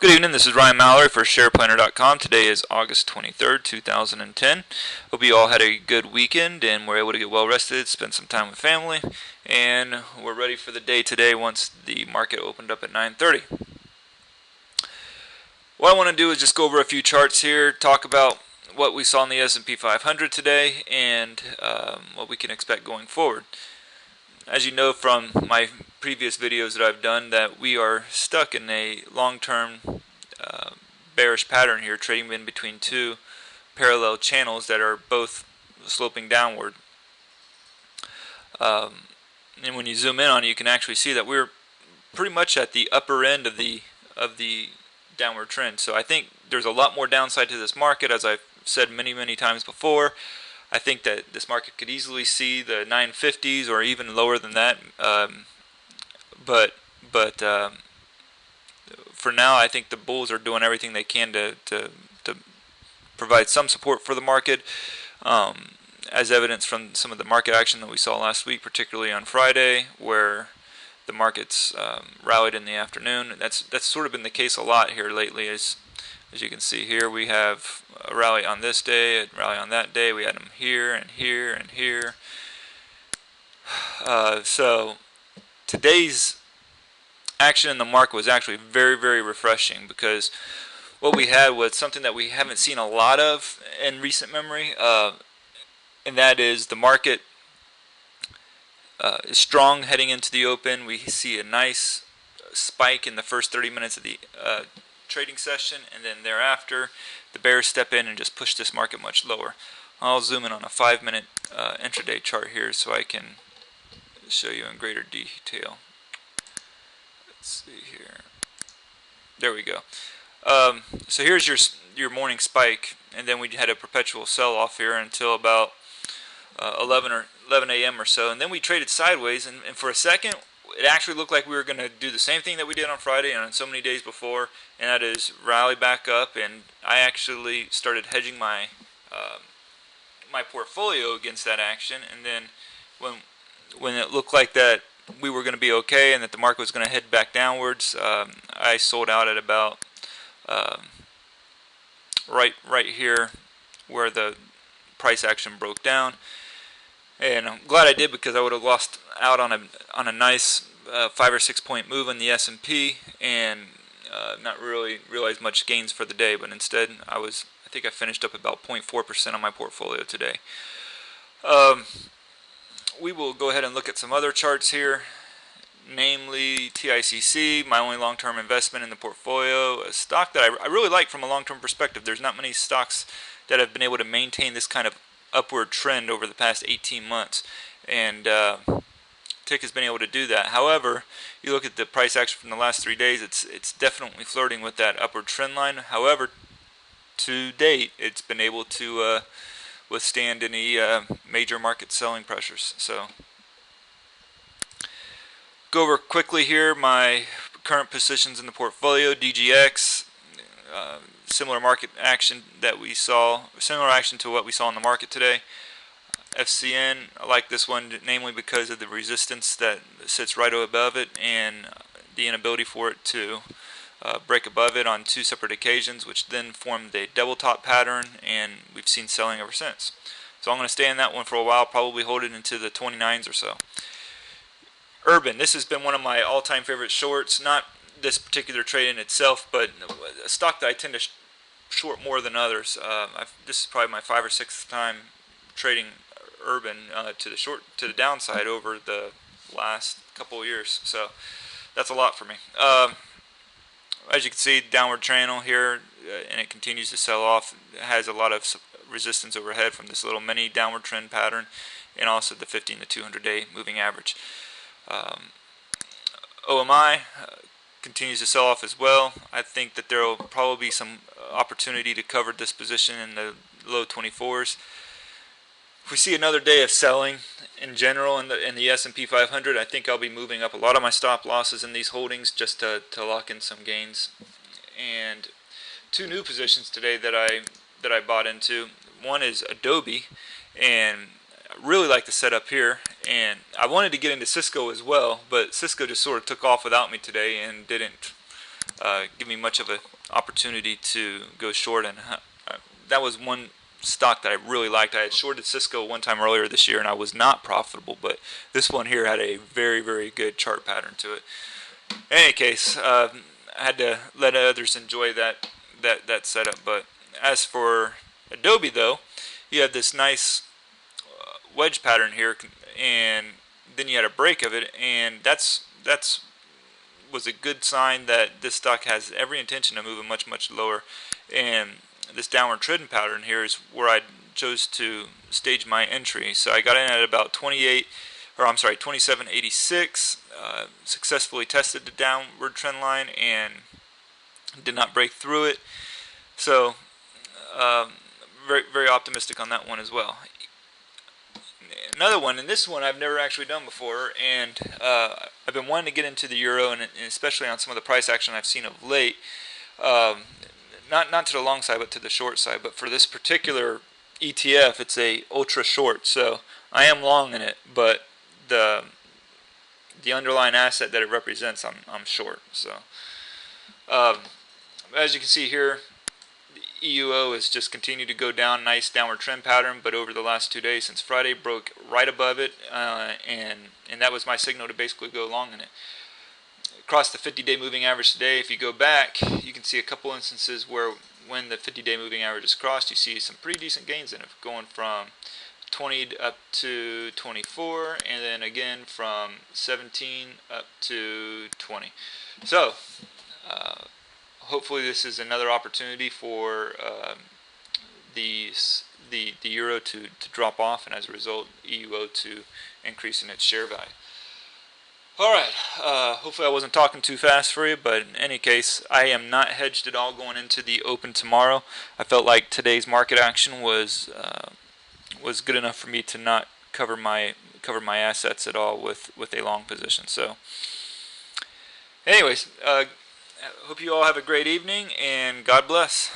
Good evening, this is Ryan Mallory for SharePlanner.com. Today is August 23rd, 2010. Hope you all had a good weekend and were able to get well rested, spend some time with family, and we're ready for the day today once the market opened up at 9:30. What I want to do is just go over a few charts here, talk about what we saw in the S&P 500 today, and what we can expect going forward. As you know from my previous videos that I've done, that we are stuck in a long-term bearish pattern here, trading in between two parallel channels that are both sloping downward. And when you zoom in on it, you can actually see that we're pretty much at the upper end of the downward trend. So I think there's a lot more downside to this market, as I've said many times before. I think that this market could easily see the 950s or even lower than that. But for now, I think the bulls are doing everything they can to provide some support for the market, as evidenced from some of the market action that we saw last week, particularly on Friday, where the markets rallied in the afternoon. That's sort of been the case a lot here lately. As you can see here, we have a rally on this day, a rally on that day. We had them here and here and here. So today's action in the market was actually very refreshing, because what we had was something that we haven't seen a lot of in recent memory, and that is the market is strong heading into the open. We see a nice spike in the first 30 minutes of the trading session, and then thereafter the bears step in and just push this market much lower. I'll zoom in on a 5-minute intraday chart here so I can show you in greater detail. Let's see here. There we go. So here's your morning spike, and then we had a perpetual sell-off here until about 11 a.m. or so, and then we traded sideways, and for a second it actually looked like we were going to do the same thing that we did on Friday and on so many days before, and that is rally back up. And I actually started hedging my my portfolio against that action, and then when it looked like that we were going to be okay and that the market was going to head back downwards, I sold out at about right here where the price action broke down. And I'm glad I did, because I would have lost out on a nice 5 or 6 point move in the S&P and not really realized much gains for the day. But instead, I think I finished up about 0.4% on my portfolio today. We will go ahead and look at some other charts here, namely TICC, my only long-term investment in the portfolio, a stock that I really like from a long-term perspective. There's not many stocks that have been able to maintain this kind of upward trend over the past 18 months, and Tick has been able to do that. However, you look at the price action from the last 3 days, it's definitely flirting with that upward trend line. However, to date, it's been able to withstand any major market selling pressures. So, go over quickly here my current positions in the portfolio. DGX, similar market action that we saw, similar action to what we saw in the market today. FCN, I like this one, namely because of the resistance that sits right above it and the inability for it to break above it on 2 separate occasions, which then formed a double top pattern, and we've seen selling ever since. So I'm going to stay in that one for a while, probably hold it into the 29s or so. Urban, this has been one of my all-time favorite shorts, not this particular trade in itself, but a stock that I tend to short more than others. This is probably my 5th or 6th time trading Urban to the downside over the last couple of years. So that's a lot for me. As you can see, downward channel here, and it continues to sell off. It has a lot of resistance overhead from this little mini downward trend pattern, and also the 15 to 200 day moving average. OMI continues to sell off as well. I think that there will probably be some opportunity to cover this position in the low 24s. If we see another day of selling in general in the S&P 500, I think I'll be moving up a lot of my stop losses in these holdings just to lock in some gains. And 2 new positions today that I bought into. One is Adobe, and I really like the setup here, and I wanted to get into Cisco as well, but Cisco just sort of took off without me today and didn't give me much of an opportunity to go short. And that was one stock that I really liked. I had shorted Cisco one time earlier this year, and I was not profitable, but this one here had a very, very good chart pattern to it. In any case, I had to let others enjoy that setup. But as for Adobe, though, you have this nice wedge pattern here, and then you had a break of it, and that's was a good sign that this stock has every intention of moving much lower. And this downward trend pattern here is where I chose to stage my entry. So I got in at about 27.86. Successfully tested the downward trend line and did not break through it. So very optimistic on that one as well. Another one, and this one I've never actually done before, and I've been wanting to get into the euro, and especially on some of the price action I've seen of late. Not to the long side, but to the short side. But for this particular ETF, it's a ultra short, so I am long in it, but the underlying asset that it represents, I'm short. So as you can see here, the EUO has just continued to go down, nice downward trend pattern, but over the last 2 days since Friday, broke right above it, and that was my signal to basically go long in it. Across the 50-day moving average today, if you go back, you can see a couple instances where when the 50-day moving average is crossed, you see some pretty decent gains in it, going from 20 up to 24, and then again from 17 up to 20. So hopefully this is another opportunity for the euro to drop off, and as a result EUO to increase in its share value. Alright, hopefully I wasn't talking too fast for you, but in any case, I am not hedged at all going into the open tomorrow. I felt like today's market action was good enough for me to not cover my assets at all with a long position. So anyways, hope you all have a great evening, and God bless.